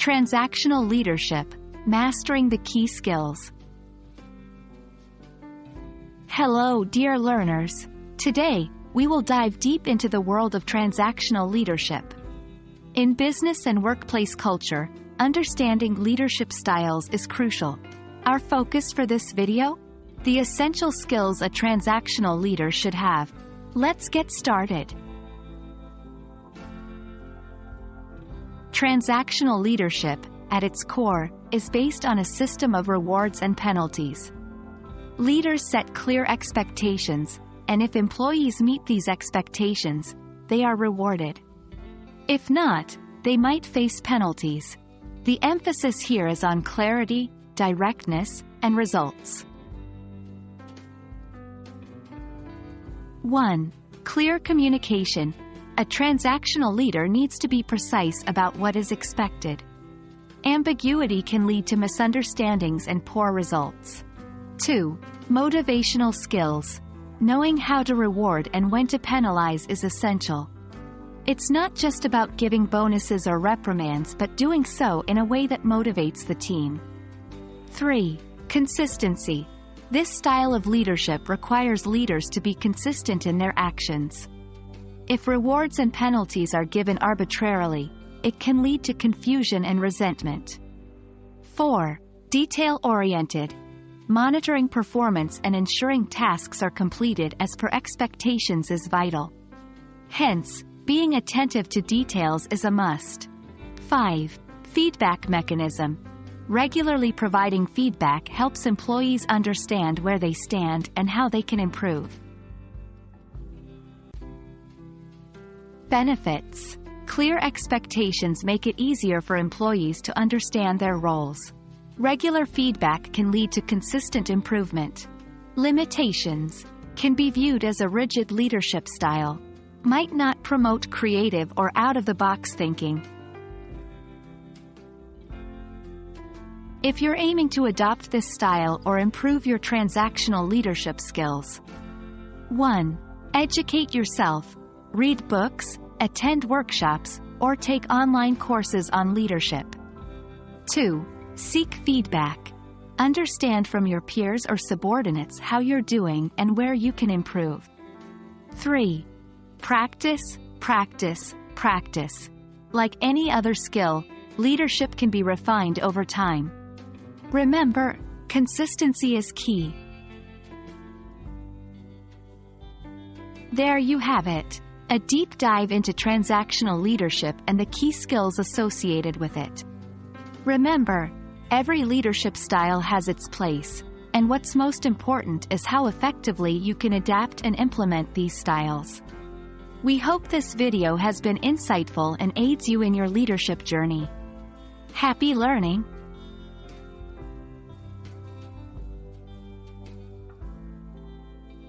Transactional Leadership, Mastering the Key Skills. Hello, dear learners. Today, we will dive deep into the world of transactional leadership. In business and workplace culture, understanding leadership styles is crucial. Our focus for this video? The essential skills a transactional leader should have. Let's get started. Transactional leadership, at its core, is based on a system of rewards and penalties. Leaders set clear expectations, and if employees meet these expectations, they are rewarded. If not, they might face penalties. The emphasis here is on clarity, directness, and results. 1. Clear communication. A transactional leader needs to be precise about what is expected. Ambiguity can lead to misunderstandings and poor results. 2. Motivational skills. Knowing how to reward and when to penalize is essential. It's not just about giving bonuses or reprimands, but doing so in a way that motivates the team. 3. Consistency. This style of leadership requires leaders to be consistent in their actions. If rewards and penalties are given arbitrarily, it can lead to confusion and resentment. 4. Detail-oriented. Monitoring performance and ensuring tasks are completed as per expectations is vital. Hence, being attentive to details is a must. 5. Feedback mechanism. Regularly providing feedback helps employees understand where they stand and how they can improve. Benefits. Clear expectations make it easier for employees to understand their roles. Regular feedback can lead to consistent improvement. Limitations. Can be viewed as a rigid leadership style. Might not promote creative or out-of-the-box thinking. If you're aiming to adopt this style or improve your transactional leadership skills. 1. Educate yourself. Read books, attend workshops, or take online courses on leadership. 2. Seek feedback. Understand from your peers or subordinates how you're doing and where you can improve. 3. Practice, practice, practice. Like any other skill, leadership can be refined over time. Remember, consistency is key. There you have it. A deep dive into transactional leadership and the key skills associated with it. Remember, every leadership style has its place, and what's most important is how effectively you can adapt and implement these styles. We hope this video has been insightful and aids you in your leadership journey. Happy learning!